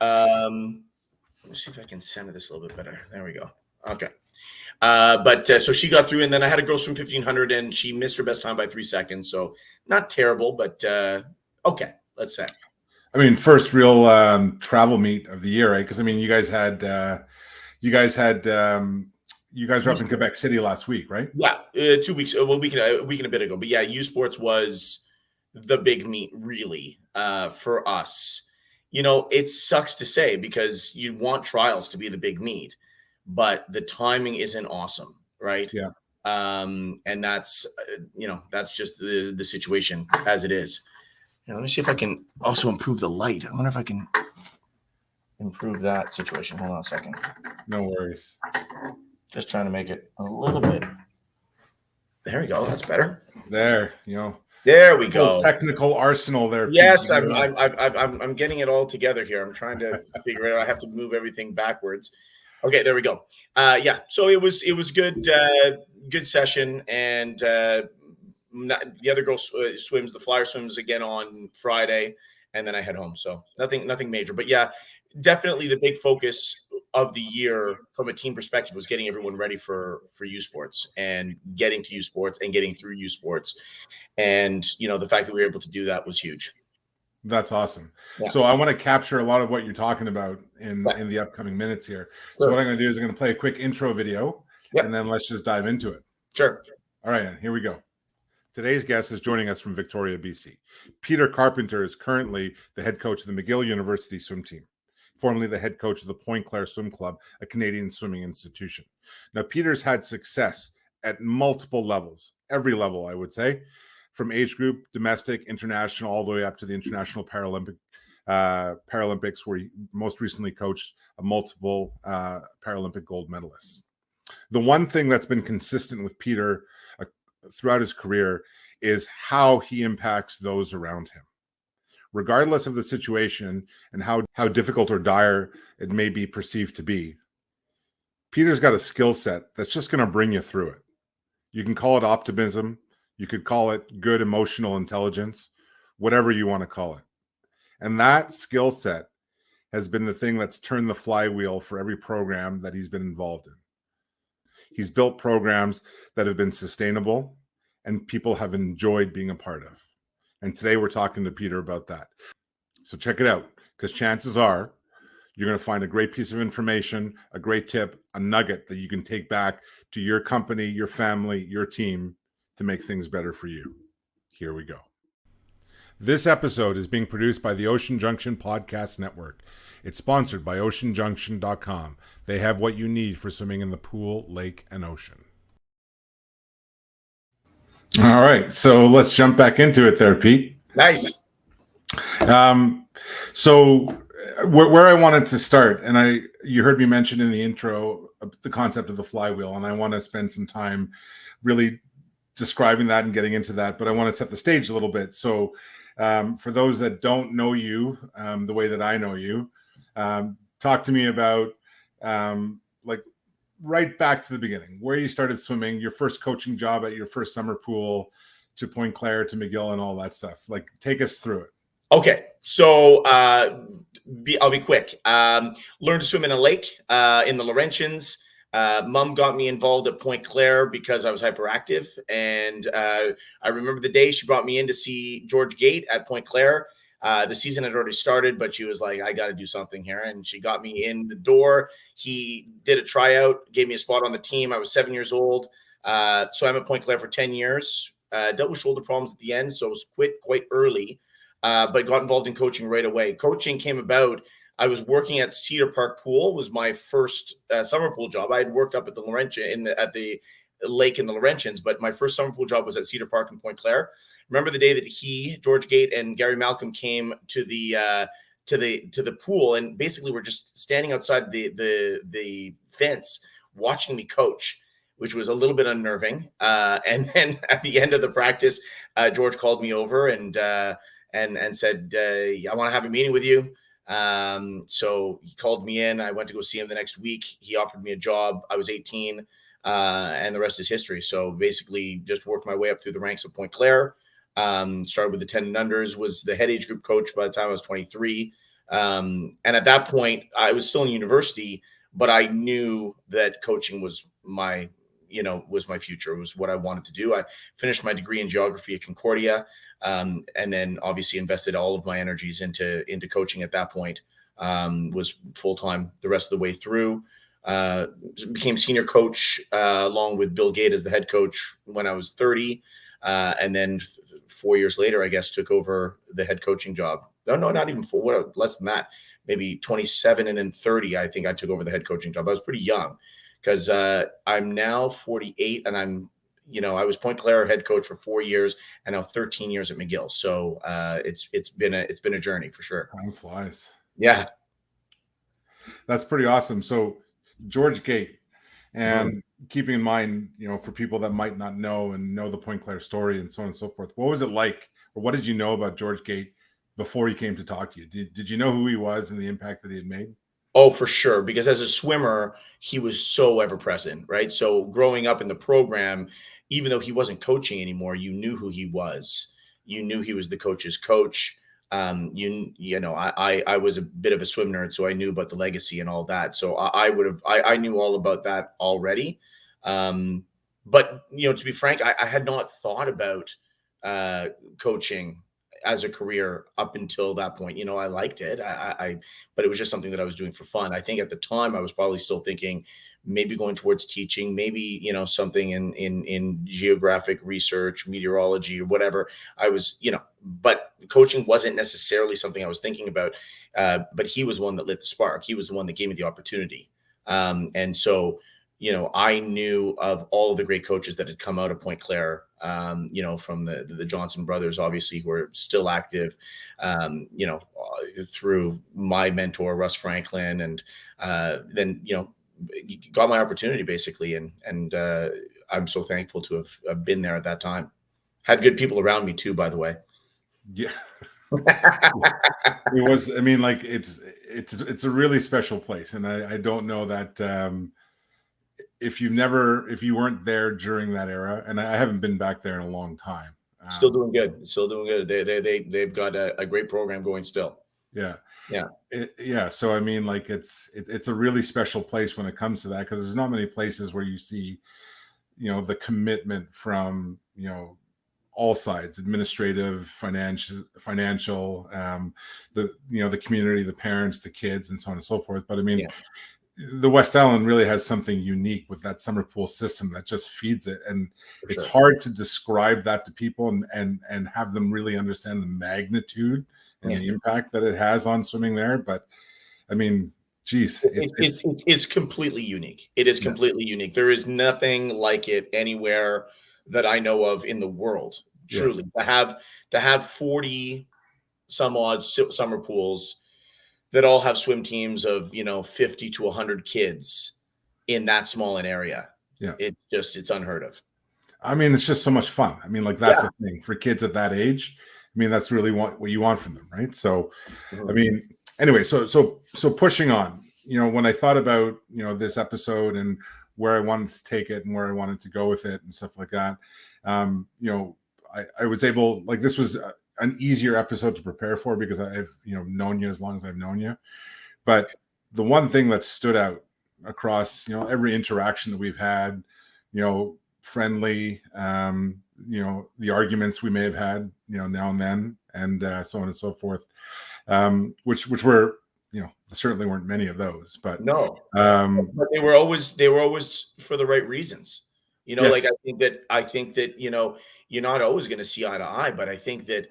Let me see if I can center this a little bit better. There we go. Okay. So she got through, and then I had a girl swim 1500, and she missed her best time by 3 seconds. So not terrible, but okay, let's say. I mean, first real travel meet of the year, right? Because I mean, you guys were up in Quebec City last week, right? Yeah, 2 weeks, a week and a bit ago. But yeah, U Sports was the big meet, really, for us. It sucks to say because you want trials to be the big meet, but the timing isn't awesome, right? Yeah. And that's just the situation as it is. Let me see if I can also improve the light. I wonder if I can improve that situation. Hold on a second. No worries. Just trying to make it a little bit. There we go. That's better. There we go. Technical arsenal there. Yes, I'm getting it all together here. I'm trying to figure it out. I have to move everything backwards. Okay, there we go. Yeah, so it was good session, and the other girl swims, the flyer swims again on Friday, and then I head home. So nothing major, but yeah, definitely the big focus of the year from a team perspective was getting everyone ready for U Sports and getting to U Sports and getting through U Sports. And, the fact that we were able to do that was huge. That's awesome. Yeah. So I want to capture a lot of what you're talking about in the upcoming minutes here. So what I'm going to do is I'm going to play a quick intro video, and then let's just dive into it. Sure. All right, here we go. Today's guest is joining us from Victoria, BC. Peter Carpenter is currently the head coach of the McGill University swim team, formerly the head coach of the Pointe Claire Swim Club, a Canadian swimming institution. Now, Peter's had success at multiple levels, every level, I would say, from age group, domestic, international, all the way up to the International Paralympics, where he most recently coached multiple Paralympic gold medalists. The one thing that's been consistent with Peter throughout his career is how he impacts those around him. Regardless of the situation and how difficult or dire it may be perceived to be, Peter's got a skill set that's just going to bring you through it. You can call it optimism. You could call it good emotional intelligence, whatever you want to call it. And that skill set has been the thing that's turned the flywheel for every program that he's been involved in. He's built programs that have been sustainable and people have enjoyed being a part of. And today we're talking to Peter about that. So check it out, because chances are you're going to find a great piece of information, a great tip, a nugget that you can take back to your company, your family, your team to make things better for you. Here we go. This episode is being produced by the Ocean Junction Podcast Network. It's sponsored by OceanJunction.com. They have what you need for swimming in the pool, lake, and ocean. All right, so let's jump back into it there, Pete. Nice. So where I wanted to start, and you heard me mention in the intro the concept of the flywheel, and I want to spend some time really describing that and getting into that, but I want to set the stage a little bit. So for those that don't know you the way that I know you, talk to me about right back to the beginning, where you started swimming, your first coaching job at your first summer pool, to Pointe Claire, to McGill, and all that stuff. Take us through it. Okay, so I'll be quick. Learned to swim in a lake in the Laurentians. Mom got me involved at Pointe Claire because I was hyperactive. And I remember the day she brought me in to see George Gate at Pointe Claire. The season had already started, but she was like, I got to do something here. And she got me in the door. He did a tryout, gave me a spot on the team. I was 7 years old. So I'm at Pointe Claire for 10 years. Dealt with shoulder problems at the end, so I was quit quite early, but got involved in coaching right away. Coaching came about. I was working at Cedar Park Pool, was my first summer pool job. I had worked up at the Laurentian at the lake in the Laurentians, but my first summer pool job was at Cedar Park in Pointe Claire. Remember the day that George Gate, and Gary Malcolm came to the pool, and basically we're just standing outside the fence watching me coach, which was a little bit unnerving. And then at the end of the practice, George called me over and said, I want to have a meeting with you. So he called me in. I went to go see him the next week. He offered me a job. I was 18, and the rest is history. So basically just worked my way up through the ranks of Pointe Claire. Started with the 10 and unders, was the head age group coach by the time I was 23. And at that point, I was still in university, but I knew that coaching was was my future. It was what I wanted to do. I finished my degree in geography at Concordia, and then obviously invested all of my energies into coaching at that point. Was full time the rest of the way through. Became senior coach along with Bill Gate as the head coach when I was 30. And then 4 years later, I guess, took over the head coaching job. No, not even four, less than that, maybe 27 and then 30. I think I took over the head coaching job. I was pretty young because I'm now 48 and I was Point Claire head coach for 4 years and now 13 years at McGill. So it's been a journey for sure. Time flies. Yeah. That's pretty awesome. So George Gate, and keeping in mind, for people that might not know and know the Point Claire story and so on and so forth, what was it like, or what did you know about George Gate before he came to talk to you? Did you know who he was and the impact that he had made? Oh, for sure. Because as a swimmer, he was so ever present, right? So growing up in the program, even though he wasn't coaching anymore, you knew who he was. You knew he was the coach's coach. I was a bit of a swim nerd, so I knew about the legacy and all that. So I knew all about that already. But to be frank, I had not thought about coaching as a career up until that point. I liked it. But it was just something that I was doing for fun. I think at the time I was probably still thinking maybe going towards teaching, maybe, something in geographic research, meteorology, or whatever. I was, but coaching wasn't necessarily something I was thinking about. But he was one that lit the spark. He was the one that gave me the opportunity. And so, I knew of all of the great coaches that had come out of Point Claire, from the Johnson brothers, obviously, who are still active, through my mentor, Russ Franklin, and then, got my opportunity basically. And I'm so thankful to have been there at that time. Had good people around me too, by the way. Yeah. It was, it's a really special place. And I don't know that, if you weren't there during that era, and I haven't been back there in a long time. Still doing good. They've got a great program going still. Yeah. Yeah. So it's a really special place when it comes to that, because there's not many places where you see, the commitment from, all sides, administrative, financial, the community, the parents, the kids, and so on and so forth. But the West Island really has something unique with that summer pool system that just feeds it. And it's hard to describe that to people and have them really understand the magnitude and the impact that it has on swimming there. But geez, it's completely unique. It is completely unique. There is nothing like it anywhere that I know of in the world. Truly, to have 40 some odd summer pools that all have swim teams of 50 to 100 kids in that small an area. Yeah, it's unheard of. It's just so much fun. That's the thing for kids at that age. That's really what you want from them, right? So, anyway, so pushing on. When I thought about this episode and where I wanted to take it and where I wanted to go with it and stuff like that, I was able, this was an easier episode to prepare for because I've known you as long as I've known you. But the one thing that stood out across every interaction that we've had, friendly, the arguments we may have had now and then, and so on and so forth, which were certainly weren't many of those, but no, but they were always for the right reasons. Yes. I think that you're not always going to see eye to eye, but I think that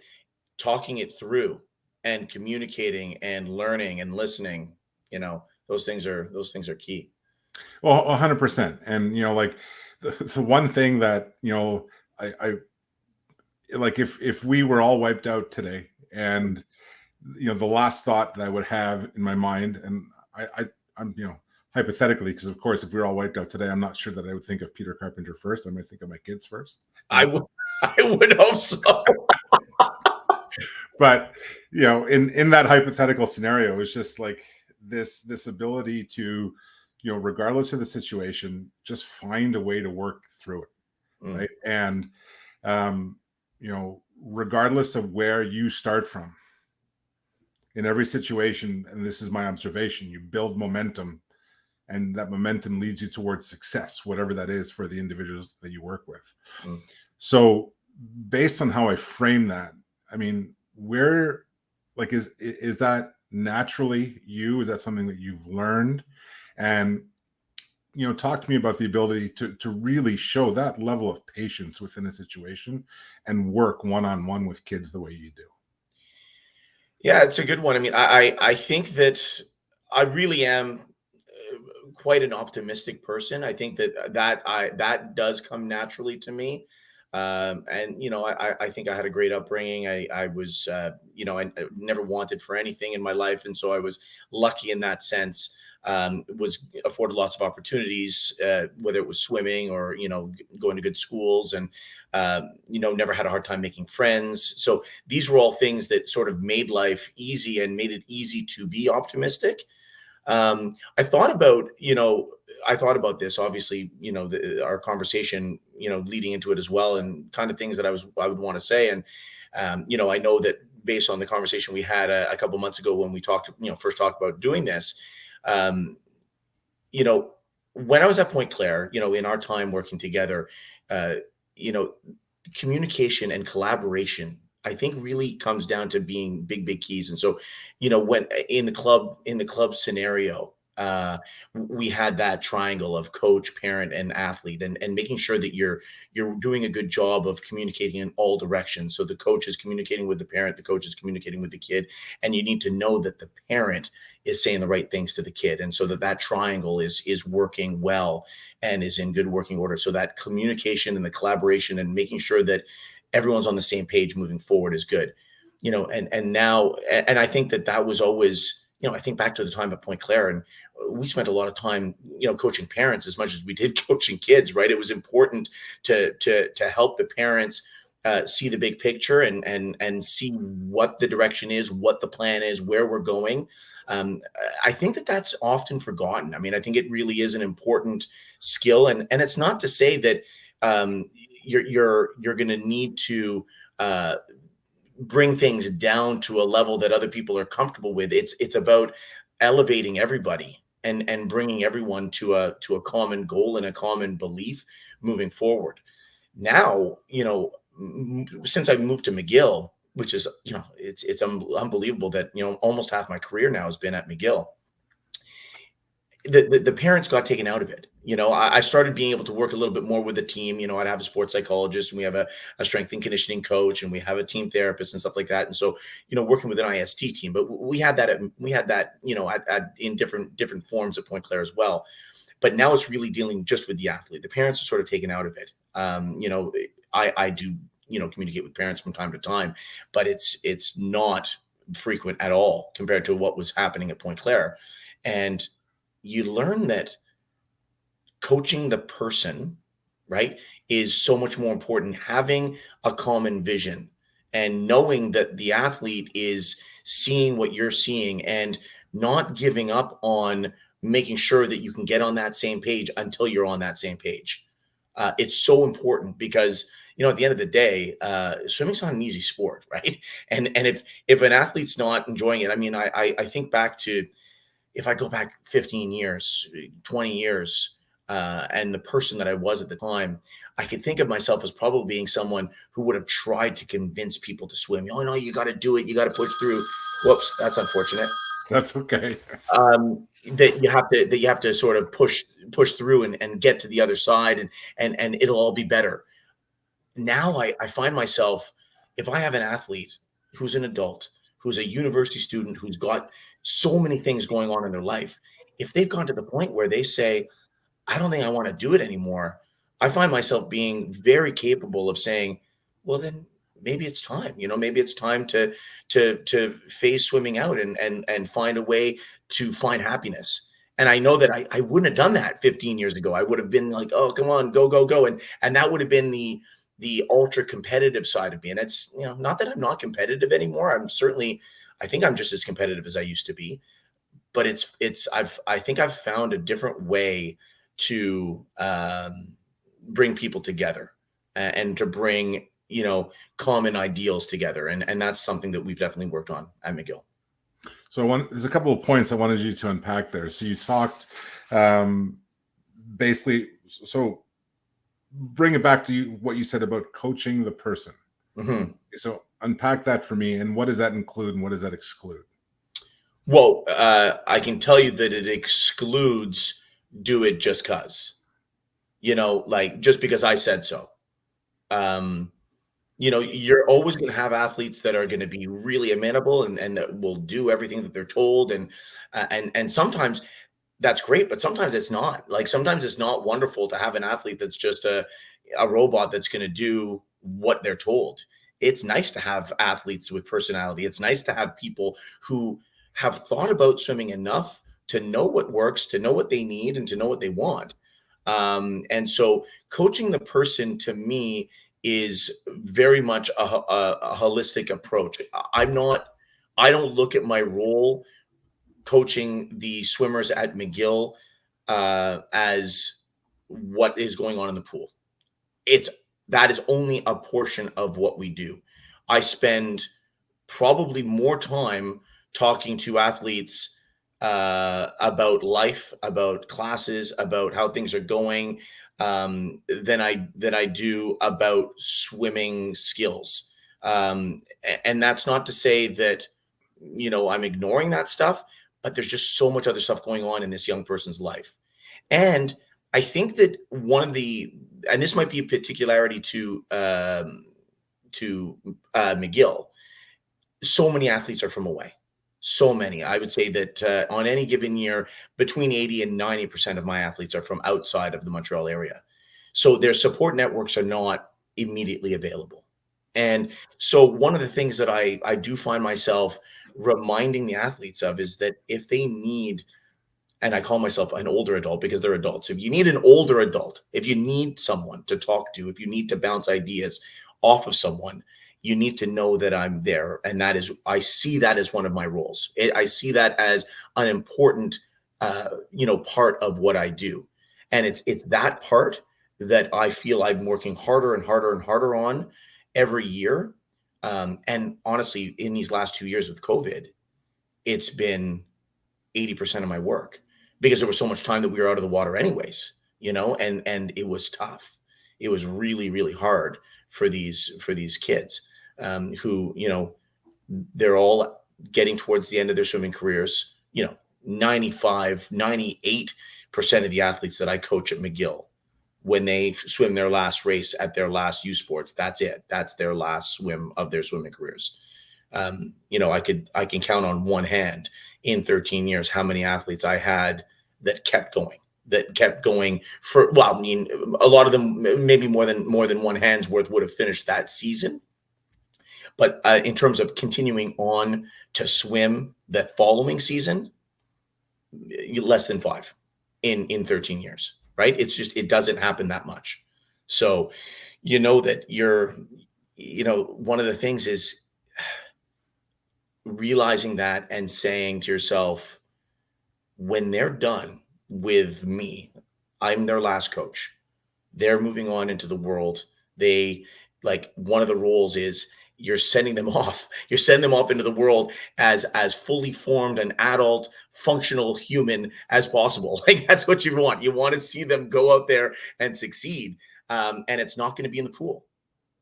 talking it through and communicating and learning and listening, those things are key. Well, 100%. And the one thing that I if we were all wiped out today, and the last thought that I would have in my mind, and I'm hypothetically, because of course if we were all wiped out today, I'm not sure that I would think of Peter Carpenter first. I might think of my kids first. I would hope so. But in that hypothetical scenario, it's just this ability to regardless of the situation, just find a way to work through it, right? And regardless of where you start from, in every situation, and this is my observation, you build momentum, and that momentum leads you towards success, whatever that is for the individuals that you work with. Mm. So based on how I frame that, I mean, where, like, is that naturally you? Is that something that you've learned? And, you know, talk to me about the ability to really show that level of patience within a situation and work one-on-one with kids the way you do. Yeah, it's a good one. I mean, I think that I really am quite an optimistic person. I think that does come naturally to me. And I think I had a great upbringing. I was I never wanted for anything in my life, and so I was lucky in that sense. Was afforded lots of opportunities, whether it was swimming or going to good schools, and never had a hard time making friends. So these were all things that sort of made life easy and made it easy to be optimistic. I thought about this, obviously, our conversation, leading into it as well, and kind of things that I would want to say. And, I know that based on the conversation we had a couple months ago when we first talked about doing this, um, you know, when I was at Point Claire, in our time working together, uh, you know, communication and collaboration, I think, really comes down to being big, big keys. And so, when in the club scenario, we had that triangle of coach, parent, and athlete, and making sure that you're doing a good job of communicating in all directions. So the coach is communicating with the parent, the coach is communicating with the kid, and you need to know that the parent is saying the right things to the kid, and so that triangle is working well and is in good working order. So that communication and the collaboration and making sure that everyone's on the same page moving forward is good. And now, and I think that was always, I think back to the time at Point Claire, and we spent a lot of time, coaching parents as much as we did coaching kids, right? It was important to help the parents see the big picture and see what the direction is, what the plan is, where we're going. um, I think that's often forgotten. I mean, I think it really is an important skill, and it's not to say that um, you're going to need to uh, bring things down to a level that other people are comfortable with. It's about elevating everybody and bringing everyone to a common goal and a common belief moving forward. Now, since I moved to McGill, which is, unbelievable that, almost half my career now has been at McGill. The parents got taken out of it. I started being able to work a little bit more with the team. I'd have a sports psychologist, and we have a strength and conditioning coach, and we have a team therapist and stuff like that. And so, working with an IST team, but we had that, in different forms at Point Claire as well. But now it's really dealing just with the athlete. The parents are sort of taken out of it. I do, communicate with parents from time to time, but it's not frequent at all compared to what was happening at Point Claire. And you learn that coaching the person, right, is so much more important. Having a common vision and knowing that the athlete is seeing what you're seeing, and not giving up on making sure that you can get on that same page until you're on that same page. It's so important because, at the end of the day, swimming's not an easy sport, right? And if an athlete's not enjoying it, I mean, I think back to, if I go back 15 years, 20 years, and the person that I was at the time, I could think of myself as probably being someone who would have tried to convince people to swim. Oh no, you got to do it. You got to push through. Whoops, that's unfortunate. That's okay. That you have to sort of push through and get to the other side, and it'll all be better. Now I find myself, if I have an athlete who's an adult, who's a university student, who's got so many things going on in their life, if they've gone to the point where they say, I don't think I want to do it anymore, I find myself being very capable of saying, well, then maybe it's time. Maybe it's time to phase swimming out and find a way to find happiness. And I know that I wouldn't have done that 15 years ago. I would have been like, oh, come on, go, go, go. And that would have been the ultra competitive side of me. And it's, not that I'm not competitive anymore. I think I'm just as competitive as I used to be, but I think I've found a different way to bring people together, and to bring, common ideals together. And that's something that we've definitely worked on at McGill. So there's a couple of points I wanted you to unpack there. So you talked basically, so bring it back to what you said about coaching the person. Mm-hmm. So unpack that for me, and what does that include and what does that exclude? Well, I can tell you that it excludes do it just cause, like just because I said so. Um, you're always going to have athletes that are going to be really amenable and that will do everything that they're told. And sometimes that's great, but sometimes it's not. Like sometimes it's not wonderful to have an athlete that's just a robot that's going to do what they're told. It's nice to have athletes with personality. It's nice to have people who have thought about swimming enough to know what works, to know what they need, and to know what they want. And so coaching the person to me is very much a holistic approach. I don't look at my role coaching the swimmers at McGill as what is going on in the pool. That is only a portion of what we do. I spend probably more time talking to athletes about life, about classes, about how things are going, than I do about swimming skills. And that's not to say that I'm ignoring that stuff, but there's just so much other stuff going on in this young person's life. And I think that and this might be a particularity to McGill. So many athletes are from away. So many. I would say that on any given year, between 80 and 90% of my athletes are from outside of the Montreal area. So their support networks are not immediately available. And so one of the things that I do find myself reminding the athletes of is that if they need, and I call myself an older adult because they're adults. If you need an older adult, if you need someone to talk to, if you need to bounce ideas off of someone, you need to know that I'm there. And I see that as one of my roles. I see that as an important, part of what I do. And it's that part that I feel I'm working harder and harder and harder on every year. And honestly, in these last 2 years with COVID, it's been 80% of my work because there was so much time that we were out of the water anyways, and it was tough. It was really, really hard for these kids who, they're all getting towards the end of their swimming careers. 98% of the athletes that I coach at McGill, when they swim their last race at their last U Sports, that's it. That's their last swim of their swimming careers. I can count on one hand in 13 years how many athletes I had that kept going for, well, I mean, a lot of them, maybe more than one hand's worth would have finished that season. But in terms of continuing on to swim the following season, less than 5 in 13 years, right? It's just, it doesn't happen that much. So, that one of the things is realizing that and saying to yourself, when they're done with me, I'm their last coach. They're moving on into the world. One of the roles is you're sending them off. You're sending them off into the world as fully formed an adult, functional human as possible. Like that's what you want. You want to see them go out there and succeed. And it's not going to be in the pool,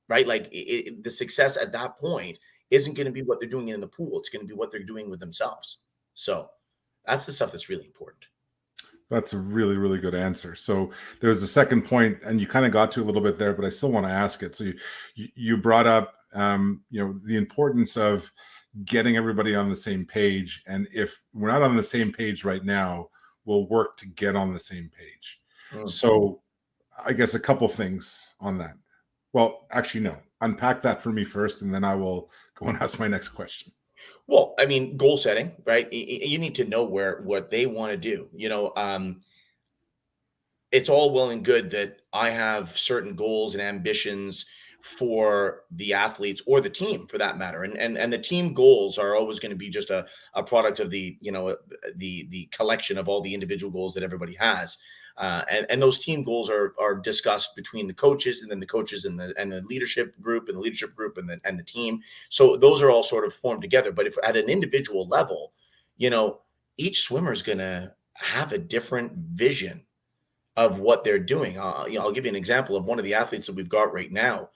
right? Like the success at that point isn't going to be what they're doing in the pool. It's going to be what they're doing with themselves. So that's the stuff that's really important. That's a really, really good answer. So there's a second point, and you kind of got to a little bit there, but I still want to ask it. So you brought up, the importance of getting everybody on the same page. And if we're not on the same page right now, we'll work to get on the same page. So I guess a couple things on that. Well, actually, no. Unpack that for me first, and then I will go and ask my next question. Well, I mean, goal setting, right? You need to know what they want to do. It's all well and good that I have certain goals and ambitions for the athletes or the team for that matter. And the team goals are always going to be just a product of the collection of all the individual goals that everybody has. And those team goals are discussed between the coaches and then the coaches and the leadership group and the leadership group and the team. So those are all sort of formed together. But if at an individual level, each swimmer is going to have a different vision of what they're doing. I'll give you an example of one of the athletes that we've got right now.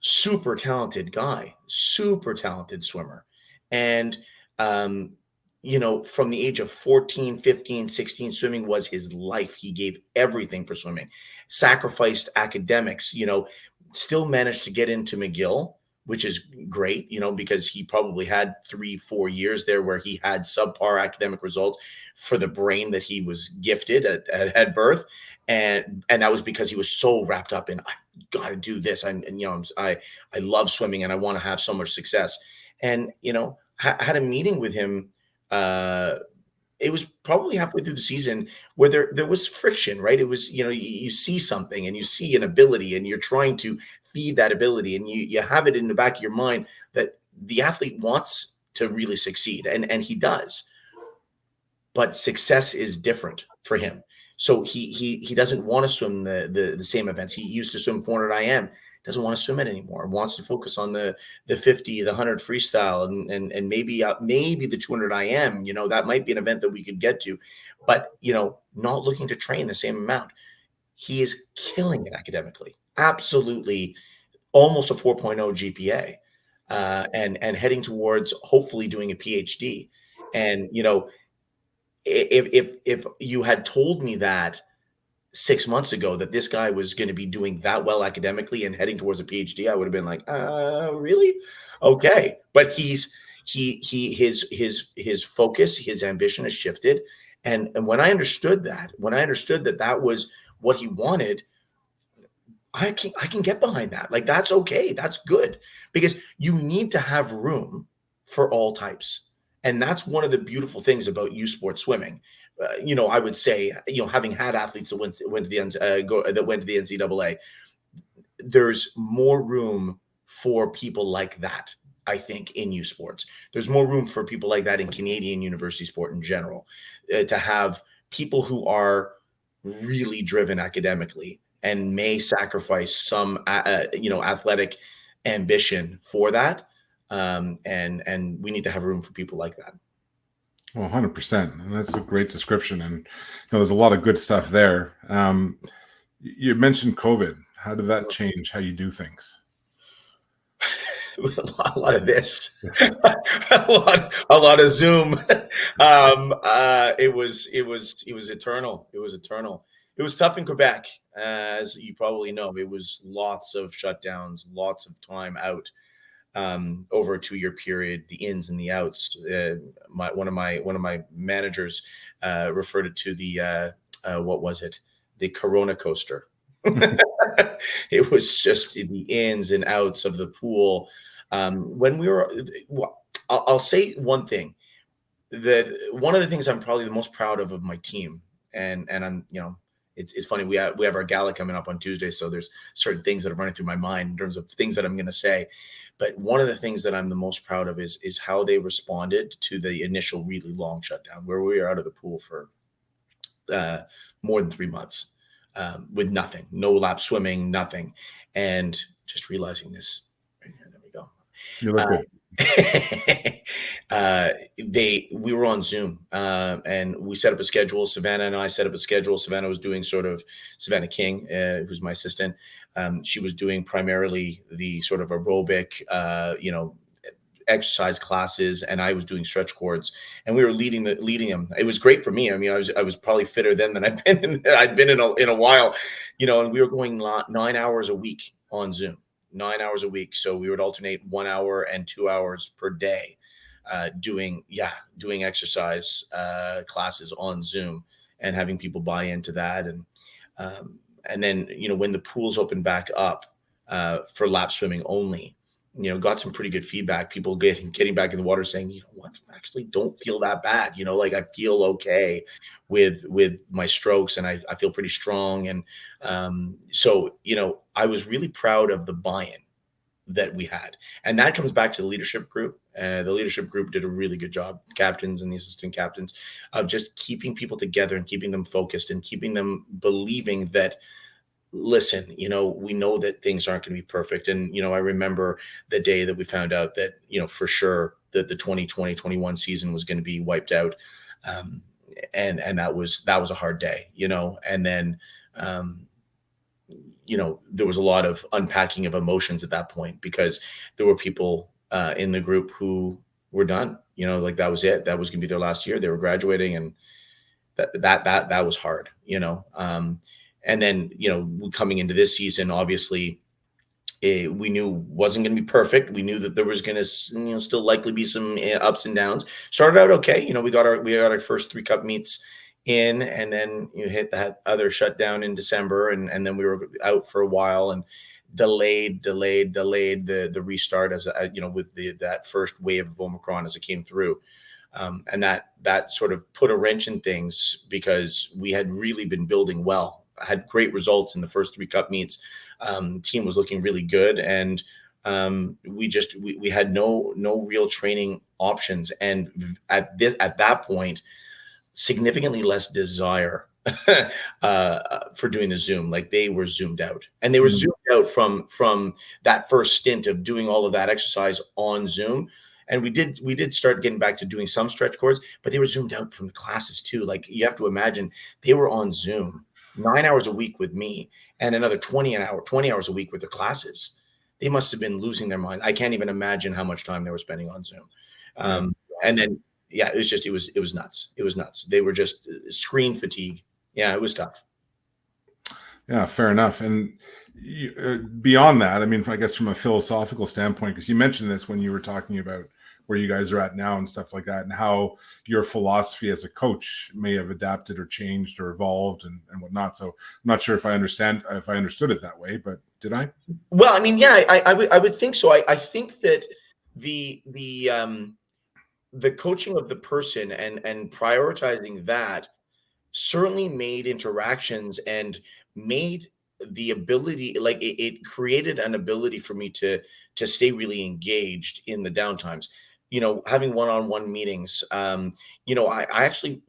Super talented guy, super talented swimmer. And, from the age of 14, 15, 16, swimming was his life. He gave everything for swimming, sacrificed academics, still managed to get into McGill, which is great, because he probably had 3-4 years there where he had subpar academic results for the brain that he was gifted at birth. And that was because he was so wrapped up in, I got to do this. I love swimming and I want to have so much success. And, had a meeting with him. It was probably halfway through the season where there was friction, right? It was, you see something and you see an ability and you're trying to feed that ability, and you have it in the back of your mind that the athlete wants to really succeed, and he does, but success is different for him. So he doesn't want to swim the same events. He used to swim 400 IM, doesn't want to swim it anymore. Wants to focus on the 50, the 100 freestyle, and maybe the 200 IM. That might be an event that we could get to, but not looking to train the same amount. He is killing it academically, absolutely, almost a 4.0 GPA, and heading towards hopefully doing a PhD. And if you had told me that 6 months ago that this guy was going to be doing that well academically and heading towards a PhD, I would have been like, really? Okay. But his focus, his ambition has shifted. And when I understood that that was what he wanted, I can get behind that. Like, that's okay. That's good, because you need to have room for all types. And that's one of the beautiful things about U Sport swimming. I would say, having had athletes that went to the NCAA, there's more room for people like that. I think in U Sports, there's more room for people like that in Canadian university sport in general, to have people who are really driven academically and may sacrifice some, athletic ambition for that. And we need to have room for people like that. Well, 100%. And that's a great description. And there's a lot of good stuff there. You mentioned COVID. How did that change how you do things? A lot of this, a lot of Zoom. It was eternal. It was eternal. It was tough in Quebec, as you probably know. It was lots of shutdowns, lots of time out, over a 2-year period, the ins and the outs. One of my managers referred it to the what was it? The Corona coaster. It was just the ins and outs of the pool. When we were, I'll say one thing. One of the things I'm probably the most proud of my team, and I'm, it's funny, we have our gala coming up on Tuesday, so there's certain things that are running through my mind in terms of things that I'm going to say. But one of the things that I'm the most proud of is how they responded to the initial really long shutdown, where we were out of the pool for more than 3 months, with nothing, no lap swimming, nothing, and just realizing this. Right here, there we go. You look good. We were on Zoom, and we set up a schedule. Savannah and I set up a schedule. Savannah was doing Savannah King, who's my assistant. She was doing primarily the sort of aerobic, exercise classes, and I was doing stretch cords, and we were leading them. It was great for me. I mean, I was probably fitter then than I'd been in a while, and we were going 9 hours a week on Zoom. 9 hours a week. So we would alternate 1 hour and 2 hours per day, doing exercise classes on Zoom, and having people buy into that. And then, when the pools opened back up for lap swimming only, got some pretty good feedback. People getting back in the water saying, what, actually don't feel that bad. Like I feel okay with my strokes, and I feel pretty strong. And so, I was really proud of the buy-in that we had. And that comes back to the leadership group. The leadership group did a really good job, captains and the assistant captains, of just keeping people together and keeping them focused and keeping them believing that listen, we know that things aren't going to be perfect. And, I remember the day that we found out that, for sure that the 2020-21 season was going to be wiped out. Um, and that was a hard day, and then, um, there was a lot of unpacking of emotions at that point because there were people in the group who were done, like that was it. That was going to be their last year. They were graduating, and that was hard, and then, coming into this season, obviously, we knew wasn't going to be perfect. We knew that there was going to, still likely be some ups and downs. Started out okay. We got our first 3 cup meets in, and then hit that other shutdown in December, and then we were out for a while and delayed the restart as with that first wave of Omicron as it came through. And that sort of put a wrench in things because we had really been building well, had great results in the first 3 cup meets. Team was looking really good, and we had no real training options, and at that point, significantly less desire for doing the Zoom. Like, they were zoomed out, and they were zoomed out from that first stint of doing all of that exercise on Zoom. And we did start getting back to doing some stretch cords, but they were zoomed out from the classes too. Like, you have to imagine, they were on Zoom 9 hours a week with me, and another 20 hours a week with the classes. They must have been losing their mind. I can't even imagine how much time they were spending on Zoom. And then, yeah, it was nuts. It was nuts. They were just screen fatigue. Yeah, it was tough. Yeah, fair enough. And beyond that, I mean, I guess from a philosophical standpoint, because you mentioned this when you were talking about where you guys are at now and stuff like that, and how your philosophy as a coach may have adapted or changed or evolved and whatnot. So I'm not sure if I understood it that way, but did I? Well, I mean, yeah, I would think so. I think that the coaching of the person and prioritizing that certainly made interactions and made the ability, like, it created an ability for me to stay really engaged in the downtimes, having one-on-one meetings. I actually,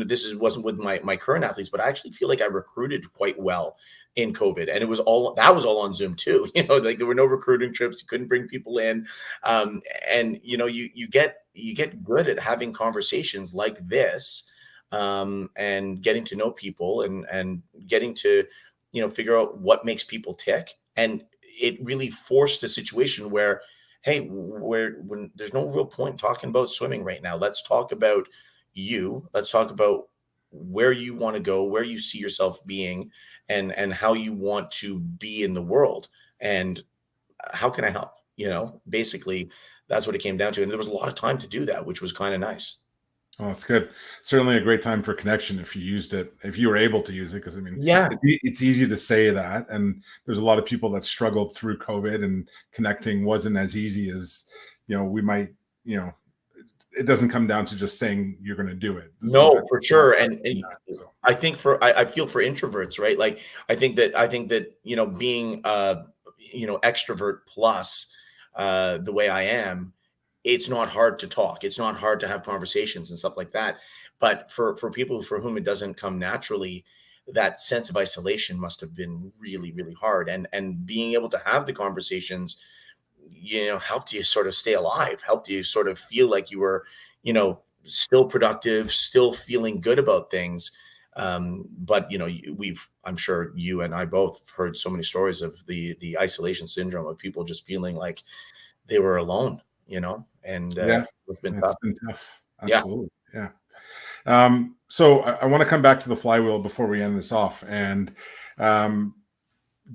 this wasn't with my current athletes, but I actually feel like I recruited quite well in COVID, and that was all on Zoom too. Like, there were no recruiting trips. You couldn't bring people in. And you get good at having conversations like this, and getting to know people, and getting to, figure out what makes people tick. And it really forced a situation where, hey, when there's no real point talking about swimming right now. Let's talk about you. Let's talk about where you want to go, where you see yourself being, and how you want to be in the world, and how can I help? Basically, that's what it came down to. And there was a lot of time to do that, which was kind of nice. Oh, it's good. Certainly a great time for connection if you were able to use it. Because I mean, Yeah. it's easy to say that, and there's a lot of people that struggled through COVID, and connecting wasn't as easy as we might. It doesn't come down to just saying you're going to do it. No, for sure. And So. I think I feel for introverts, right? Like, I think that being extrovert plus the way I am, it's not hard to talk. It's not hard to have conversations and stuff like that. But for people for whom it doesn't come naturally, that sense of isolation must have been really, really hard. And being able to have the conversations, helped you sort of stay alive, helped you sort of feel like you were, still productive, still feeling good about things. But I'm sure you and I both heard so many stories of the isolation syndrome, of people just feeling like they were alone, and Yeah, it's been it's tough. been tough. Yeah. Absolutely. Yeah. So I want to come back to the flywheel before we end this off, and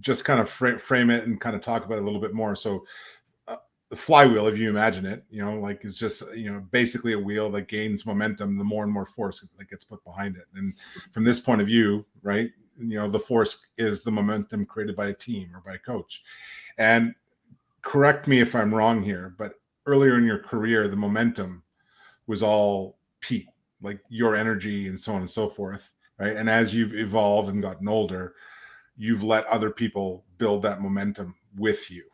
just kind of frame it and kind of talk about it a little bit more. So the flywheel, if you imagine it, like, it's just, basically a wheel that gains momentum the more and more force that gets put behind it. And from this point of view, right, the force is the momentum created by a team or by a coach. And correct me if I'm wrong here, but earlier in your career, the momentum was all Pete, like your energy and so on and so forth, right? And as you've evolved and gotten older, you've let other people build that momentum with you.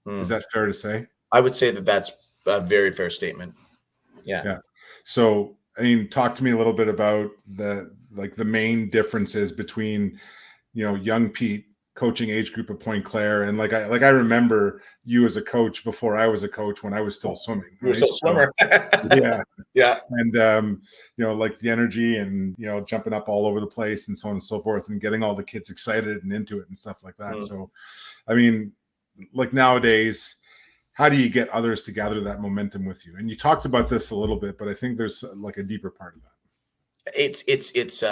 Is that fair to say? I would say that that's a very fair statement. Yeah. Yeah. So, I mean, talk to me a little bit about the main differences between, young Pete coaching age group at Point Claire, and I remember you as a coach before I was a coach when I was still swimming. You were still a swimmer. Yeah. Yeah. And like the energy and jumping up all over the place and so on and so forth, and getting all the kids excited and into it and stuff like that. So I mean, like nowadays, how do you get others to gather that momentum with you? And you talked about this a little bit, but I think there's like a deeper part of that. It's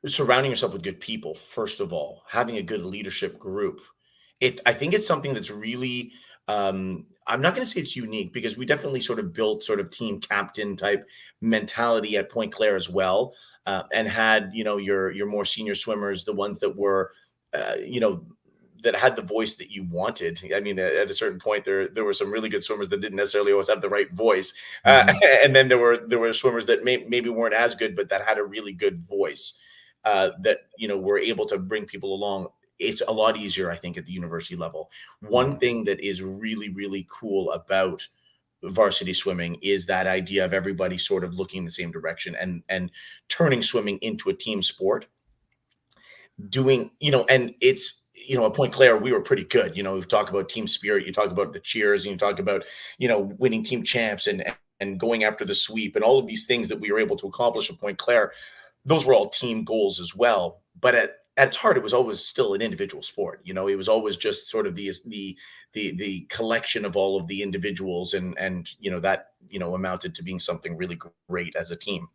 surrounding yourself with good people, first of all, having a good leadership group. I think it's something that's really, I'm not going to say it's unique, because we definitely sort of built sort of team captain type mentality at Point Claire as well, and had your more senior swimmers, the ones that were that had the voice that you wanted. I mean, at a certain point, there were some really good swimmers that didn't necessarily always have the right voice, and then there were swimmers that maybe weren't as good, but that had a really good voice, that were able to bring people along. It's a lot easier, I think, at the university level. One thing that is really, really cool about varsity swimming is that idea of everybody sort of looking in the same direction, and turning swimming into a team sport. And it's, at Point Claire, we were pretty good. We talk about team spirit, you talk about the cheers, and you talk about, winning team champs and going after the sweep, and all of these things that we were able to accomplish at Point Claire. Those were all team goals as well. But at its heart, it was always still an individual sport. It was always just sort of the collection of all of the individuals, and that amounted to being something really great as a team.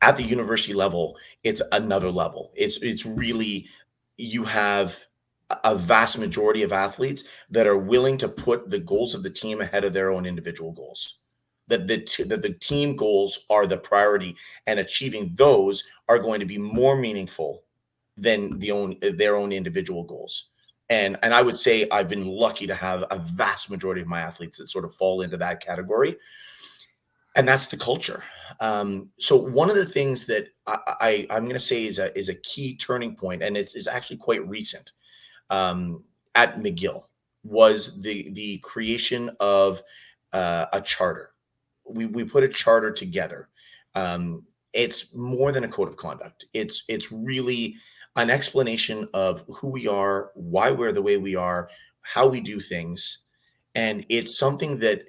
At the university level, it's another level. It's really, you have a vast majority of athletes that are willing to put the goals of the team ahead of their own individual goals. That the team goals are the priority, and achieving those are going to be more meaningful than their own individual goals. And I would say I've been lucky to have a vast majority of my athletes that sort of fall into that category. And that's the culture. So one of the things that I'm going to say is a key turning point, and it's actually quite recent, at McGill, was the creation of a charter. We put a charter together. It's more than a code of conduct. It's really an explanation of who we are, why we're the way we are, how we do things, and it's something that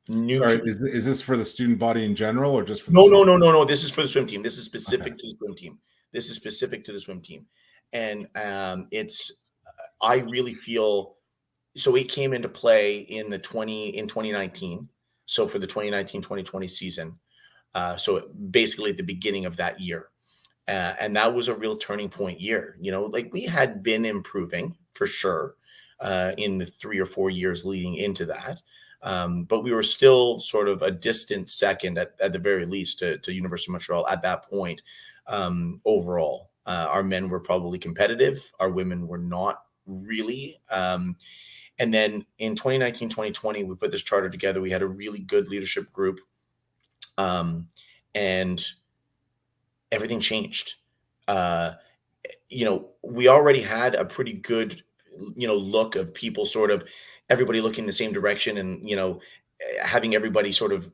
Sorry, is this for the student body in general, or just for the No. This is for the swim team. This is specific to the swim team. This is specific to the swim team, and I really feel so. It came into play in 2019. So for the 2019-2020 season, so basically at the beginning of that year, and that was a real turning point year. Like we had been improving for sure in the 3 or 4 years leading into that. But we were still sort of a distant second at the very least to University of Montreal at that point. Overall, our men were probably competitive. Our women were not really. And then in 2019, 2020, we put this charter together. We had a really good leadership group, and everything changed. We already had a pretty good, look of people sort of everybody looking the same direction, and having everybody sort of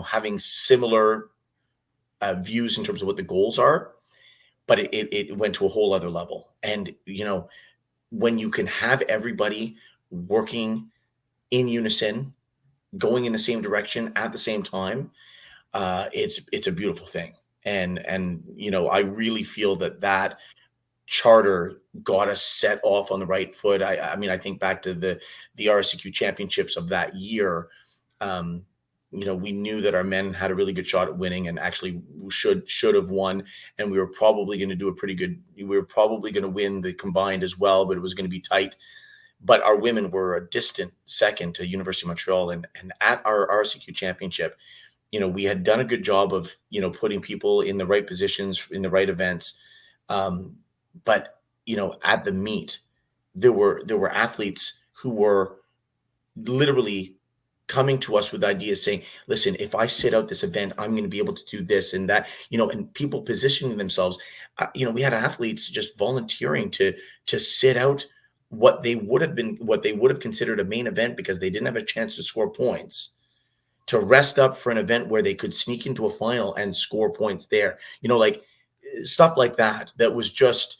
having similar views in terms of what the goals are. But it went to a whole other level. And when you can have everybody working in unison, going in the same direction at the same time, it's a beautiful thing. And I really feel that charter got us set off on the right foot. I mean, I think back to the RSCQ championships of that year. We knew that our men had a really good shot at winning, and actually should have won. And we were probably going to do we were probably going to win the combined as well, but it was going to be tight. But our women were a distant second to University of Montreal. And at our RSCQ championship, we had done a good job of, putting people in the right positions in the right events. But at the meet, there were athletes who were literally coming to us with ideas saying, listen, if I sit out this event, I'm going to be able to do this and that, and people positioning themselves. We had athletes just volunteering to sit out what they would have considered a main event because they didn't have a chance to score points, to rest up for an event where they could sneak into a final and score points there. stuff like that, that was just,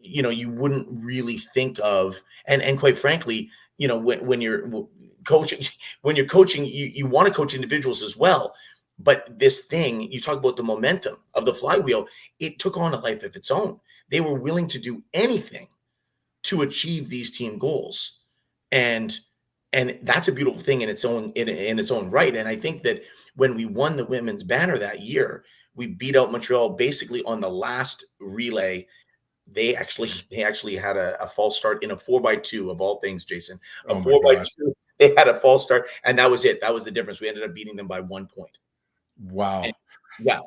you wouldn't really think of. And quite frankly, when you're coaching, you want to coach individuals as well. But this thing, you talk about the momentum of the flywheel, it took on a life of its own. They were willing to do anything to achieve these team goals. And that's a beautiful thing in its own right. And I think that when we won the women's banner that year, we beat out Montreal basically on the last relay. They actually had a false start in a 4x2 of all things, Jason. A Oh my 4x2. They had a false start, and that was it. That was the difference. We ended up beating them by 1 point. Wow. And, yeah.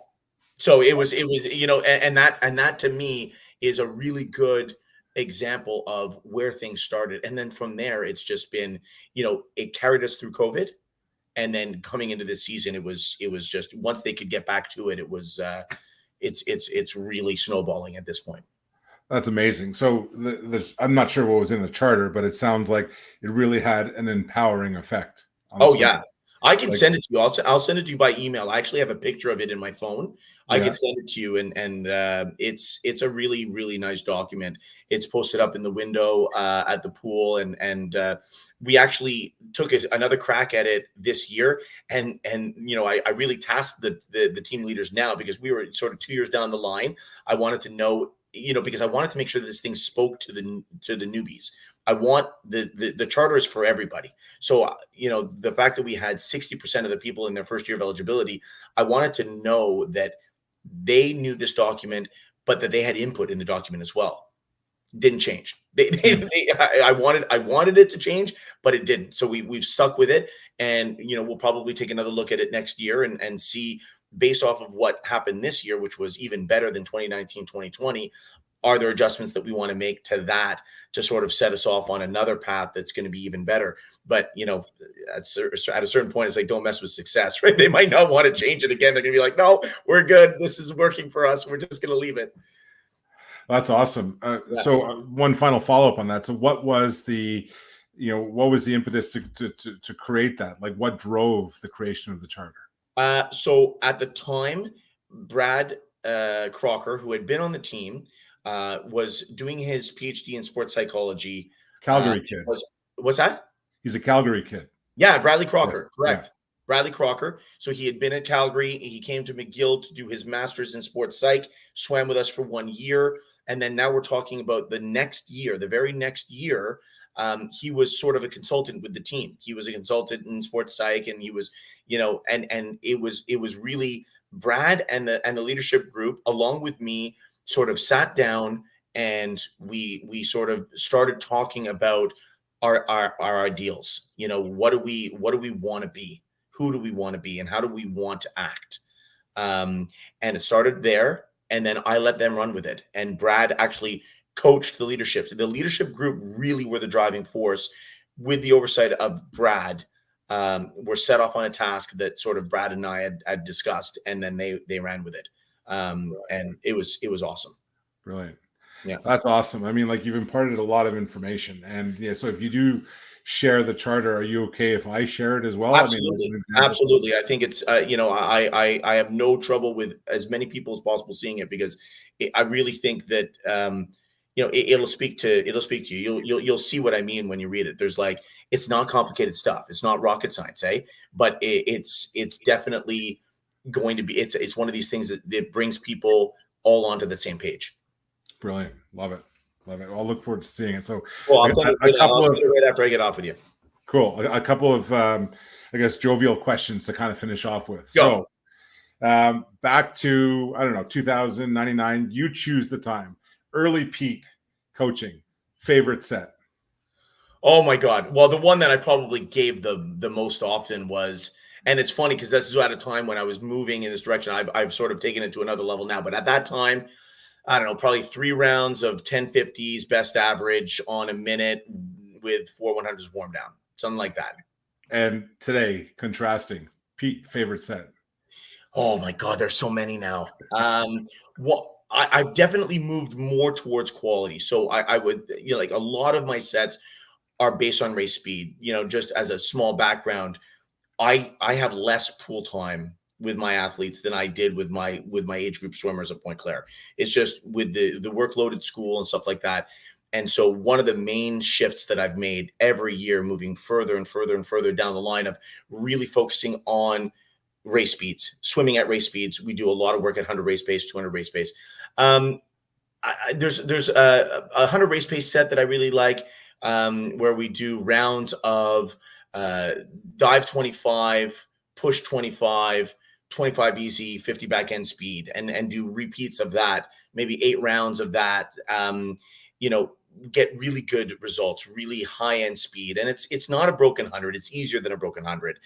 So it was, and that to me is a really good example of where things started. And then from there, it's just been, it carried us through COVID. And then coming into this season, it was just, once they could get back to it, it was, it's really snowballing at this point. That's amazing. So I'm not sure what was in the charter, but it sounds like it really had an empowering effect. Oh yeah, I can send it to you. I'll send it to you by email. I actually have a picture of it in my phone. I could send it to you, and it's a really, really nice document. It's posted up in the window at the pool, and we actually took another crack at it this year. And I really tasked the team leaders now, because we were sort of 2 years down the line. I wanted to know, because I wanted to make sure that this thing spoke to the newbies. I want the charter is for everybody. So, the fact that we had 60% of the people in their first year of eligibility, I wanted to know that they knew this document, but that they had input in the document as well. Didn't change. I wanted it to change, but it didn't. So we've stuck with it, and we'll probably take another look at it next year and see, based off of what happened this year, which was even better than 2019, 2020. Are there adjustments that we want to make to that to sort of set us off on another path that's going to be even better? But, at a certain point, it's like, don't mess with success, right? They might not want to change it again. They're going to be like, no, we're good. This is working for us. We're just going to leave it. That's awesome. So one final follow-up on that. So what was the impetus to create that? Like, what drove the creation of the charter? So at the time, Brad Crocker, who had been on the team, was doing his PhD in sports psychology. Calgary kid. What's that? He's a Calgary kid. Yeah, Bradley Crocker. Yeah. Correct. Yeah. Bradley Crocker. So he had been at Calgary. He came to McGill to do his master's in sports psych, swam with us for 1 year. And then now we're talking about the very next year, he was sort of a consultant with the team. He was a consultant in sports psych, and he was, and it was really Brad and the leadership group, along with me, sort of sat down, and we sort of started talking about our ideals. What do we want to be? Who do we want to be? And how do we want to act? And it started there. And then I let them run with it. And Brad actually coached the leadership. So the leadership group really were the driving force, with the oversight of Brad. Were set off on a task that sort of Brad and I had discussed, and then they ran with it. And it was awesome. Brilliant. Yeah, that's awesome. I mean, like, you've imparted a lot of information, and so if you do share the charter, are you okay if I share it as well? Absolutely. Absolutely. I think it's I have no trouble with as many people as possible seeing it, because I really think that it'll speak to you. You'll see what I mean when you read it. There's it's not complicated stuff. It's not rocket science, but it's definitely going to be, it's one of these things that brings people all onto the same page. Brilliant. Love it. I'll look forward to seeing it. So, I'll send it right after I get off with you. Cool. A couple of, I guess, jovial questions to kind of finish off with. Go. So, back to, I don't know, 2099, you choose the time. Early Pete coaching, favorite set. Oh my God. Well, the one that I probably gave the most often was, and it's funny because this is at a time when I was moving in this direction. I've sort of taken it to another level now, but at that time, I don't know, probably 3 rounds of 1050s, best average on a minute with 4 100s warm down, something like that. And today, contrasting, Pete, favorite set. Oh my God, there's so many now. I've definitely moved more towards quality. So I would, like, a lot of my sets are based on race speed. Just as a small background, I have less pool time with my athletes than I did with my age group swimmers at Point Claire. It's just with the workload at school and stuff like that. And so one of the main shifts that I've made every year, moving further and further and further down the line of really focusing on race speeds, swimming at race speeds. We do a lot of work at 100 race pace, 200 race pace. There's a 100 race pace set that I really like, where we do rounds of dive 25, push 25, 25 easy, 50 back end speed, and do repeats of that, maybe 8 rounds of that. Get really good results, really high end speed. And it's not a broken 100. It's easier than a broken 100.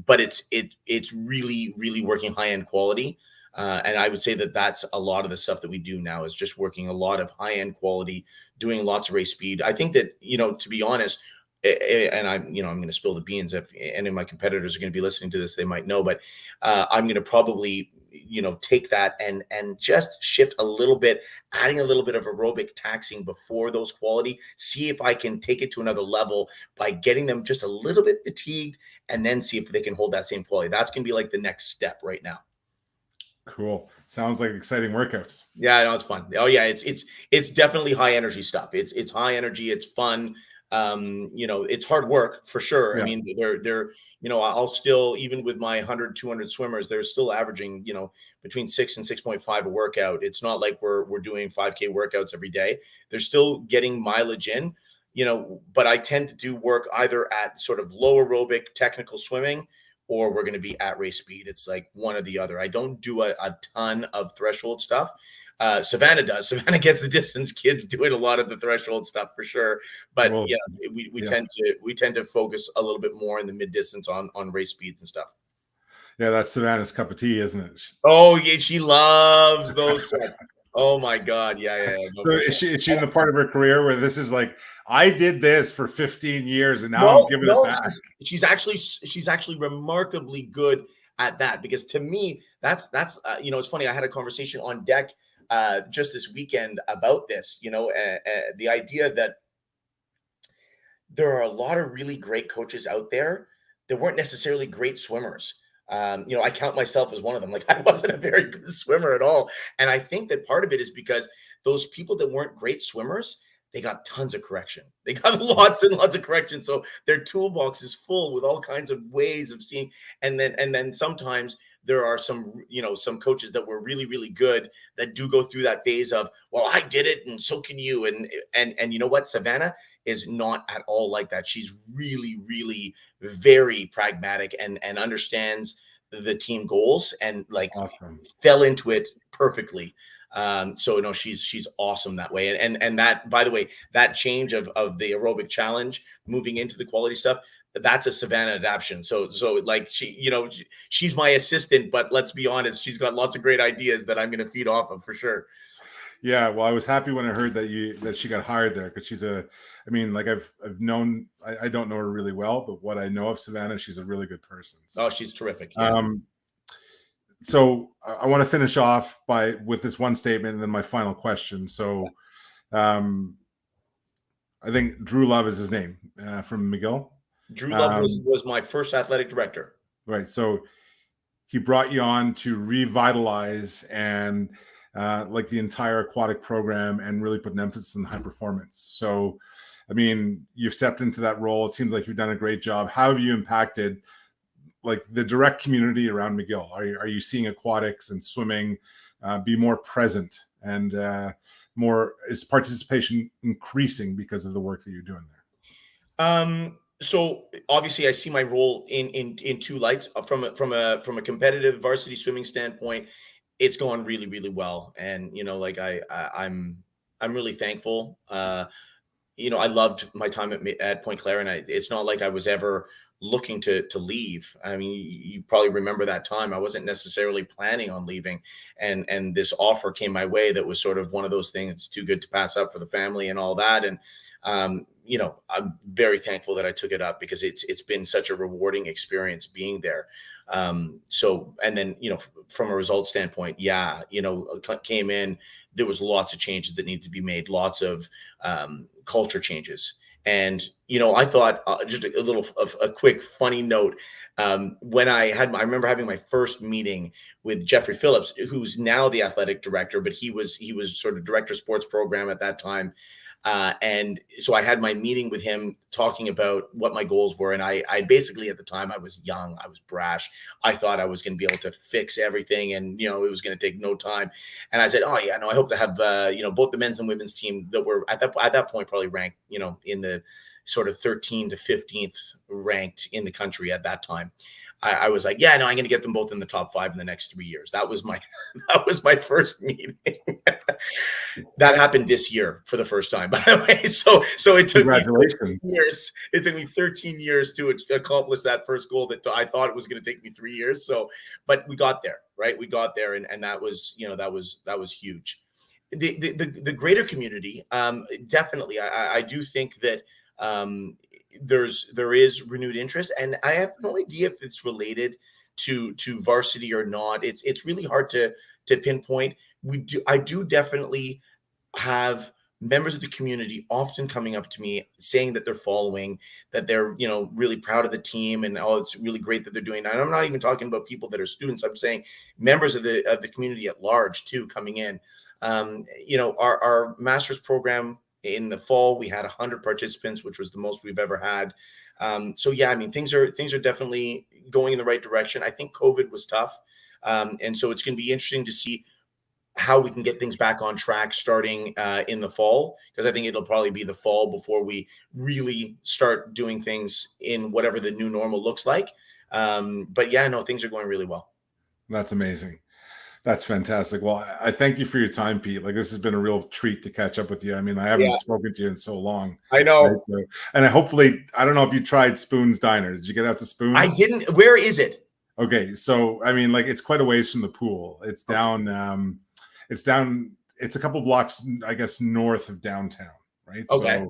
But it's really, really working high end quality. And I would say that that's a lot of the stuff that we do now, is just working a lot of high end quality, doing lots of race speed. I think that, to be honest, and I'm going to spill the beans, if any of my competitors are going to be listening to this, they might know, but I'm going to probably, take that and just shift a little bit, adding a little bit of aerobic taxing before those quality, see if I can take it to another level by getting them just a little bit fatigued, and then see if they can hold that same quality. That's going to be like the next step right now. Cool. Sounds like exciting workouts. Yeah, no, it's fun. Oh yeah, it's definitely high energy stuff. It's high energy. It's fun. It's hard work for sure. Yeah. I mean, they're I'll still, even with my 100, 200 swimmers, they're still averaging, between 6 and 6.5 a workout. It's not like we're doing 5K workouts every day. They're still getting mileage in, but I tend to do work either at sort of low aerobic technical swimming, or we're going to be at race speed. It's like one or the other. I don't do a ton of threshold stuff. Savannah does. Savannah gets the distance. Kids doing a lot of the threshold stuff for sure. But we tend to focus a little bit more in the mid distance on race speeds and stuff. Yeah, that's Savannah's cup of tea, isn't it? Oh yeah, she loves those sets. Oh my God, yeah. No, so is she in the part of her career where this is like, I did this for 15 years and now I'm giving it back? She's actually remarkably good at that, because to me, that's it's funny. I had a conversation on Dech just this weekend about this, the idea that there are a lot of really great coaches out there that weren't necessarily great swimmers. I count myself as one of them. Like, I wasn't a very good swimmer at all. And I think that part of it is because those people that weren't great swimmers, they got tons of correction. They got lots and lots of correction. So their toolbox is full with all kinds of ways of seeing. And then sometimes there are some coaches that were really, really good that do go through that phase of, well, I did it and so can you. And you know what? Savannah is not at all like that. She's really, really very pragmatic and understands the team goals, and awesome. Fell into it perfectly. So no, she's awesome that way. And that, by the way, that change of the aerobic challenge moving into the quality stuff, that's a Savannah adaptation. So like she's my assistant, but let's be honest, she's got lots of great ideas that I'm going to feed off of for sure. Yeah, well, I was happy when I heard that she got hired there, because she's I've known, I don't know her really well, but what I know of Savannah, she's a really good person. So. Oh, she's terrific. Yeah. So I want to finish off with this one statement and then my final question. So I think Drew Love is his name, from McGill. Drew Love was my first athletic director. Right. So he brought you on to revitalize and like the entire aquatic program and really put an emphasis on high performance. So, I mean, you've stepped into that role. It seems like you've done a great job. How have you impacted like the direct community around McGill? Are you seeing aquatics and swimming be more present, and is participation increasing because of the work that you're doing there? So obviously I see my role in two lights. From a competitive varsity swimming standpoint, it's gone really, really well. And, I'm really thankful. I loved my time at Point Claire, and it's not like I was ever looking to leave. I mean, you probably remember that time. I wasn't necessarily planning on leaving, and this offer came my way that was sort of one of those things too good to pass up for the family and all that. And I'm very thankful that I took it up, because it's been such a rewarding experience being there. So, and then, from a result standpoint, came in, there was lots of changes that needed to be made, lots of culture changes. And, I thought just a little of a quick funny note. When I remember having my first meeting with Jeffrey Phillips, who's now the athletic director, but he was sort of director of sports program at that time. And so I had my meeting with him talking about what my goals were. And I basically, at the time, I was young, I was brash. I thought I was going to be able to fix everything, and, it was going to take no time. And I said, oh yeah, no, I hope to have, both the men's and women's team that were at that point probably ranked, in the sort of 13th to 15th ranked in the country at that time. I was like, yeah, no, I'm going to get them both in the top 5 in the next 3 years. That was my first meeting. That happened this year for the first time, by the way. So it took me 13 years. It took me 13 years to accomplish that first goal that I thought it was going to take me 3 years. So, but we got there, right? We got there, and that was, that was huge. The greater community, definitely, I do think that there is renewed interest, and I have no idea if it's related to varsity or not. It's really hard to pinpoint. I do definitely have members of the community often coming up to me saying that they're following, that they're really proud of the team, and it's really great that they're doing that. And I'm not even talking about people that are students. I'm saying members of the community at large too coming in. Our master's program in the fall, we had 100 participants, which was the most we've ever had. So yeah, I mean, things are definitely going in the right direction. I think COVID was tough. And so it's going to be interesting to see how we can get things back on track starting in the fall, because I think it'll probably be the fall before we really start doing things in whatever the new normal looks like. But yeah, no, things are going really well. That's amazing. That's fantastic. Well, I thank you for your time, Pete. Like, this has been a real treat to catch up with you. I mean, I haven't spoken to you in so long. I know. Right? And I don't know if you tried Spoon's Diner. Did you get out to Spoon's? I didn't. Where is it? Okay. So, I mean, like, it's quite a ways from the pool. It's down, it's a couple blocks, I guess, north of downtown. Right. Okay.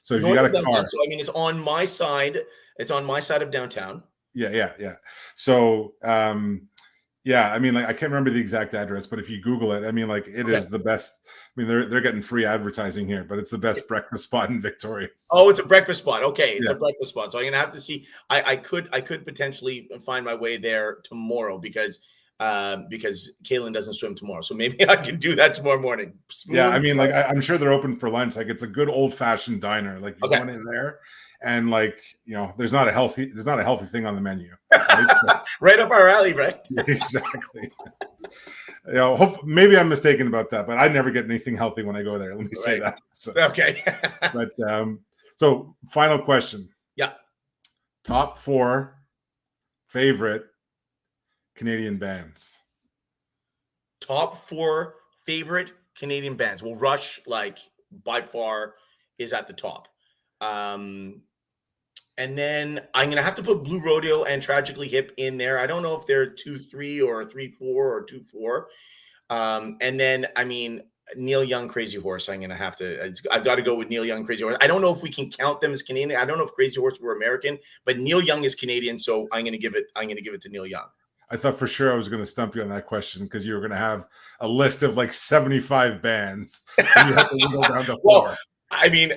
So if you got a car. So, I mean, it's on my side. It's on my side of downtown. Yeah. So, yeah, I mean, like, I can't remember the exact address, but if you Google it, I mean, like, it is the best. I mean, they're getting free advertising here, but it's the best breakfast spot in Victoria. Oh, it's a breakfast spot. Okay, it's a breakfast spot. So I'm gonna have to see. I could potentially find my way there tomorrow because Kaylin doesn't swim tomorrow, so maybe I can do that tomorrow morning. Yeah, I mean, like, I'm sure they're open for lunch. Like, it's a good old fashioned diner. Like, you go in there, and, like, there's not a healthy thing on the menu. Right? Right up our alley, right? Exactly. Maybe I'm mistaken about that, but I never get anything healthy when I go there. Let me say that. So, okay. But so final question. Yeah. Top 4 favorite Canadian bands. Top 4 favorite Canadian bands. Well, Rush, like, by far, is at the top. And then I'm going to have to put Blue Rodeo and Tragically Hip in there. I don't know if they're 2-3 or 3-4 or 2-4. And then, I mean, Neil Young, Crazy Horse, I'm going to have to, I've got to go with Neil Young, Crazy Horse. I don't know if we can count them as Canadian. I don't know if Crazy Horse were American, but Neil Young is Canadian. So I'm going to give it to Neil Young. I thought for sure I was going to stump you on that question because you were going to have a list of like 75 bands. And you have to go down to 4. Well, I mean,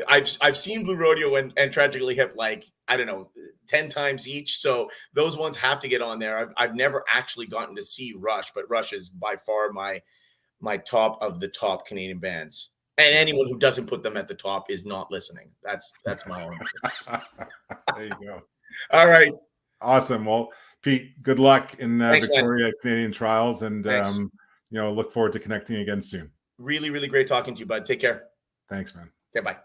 I've seen Blue Rodeo and Tragically Hip, like, I don't know, 10 times each. So those ones have to get on there. I've never actually gotten to see Rush, but Rush is by far my top of the top Canadian bands. And anyone who doesn't put them at the top is not listening. That's my own. There you go. All right. Awesome. Well, Pete, good luck in Thanks, Victoria man. Canadian Trials, and look forward to connecting again soon. Really, really great talking to you, bud. Take care. Thanks, man. Okay, bye.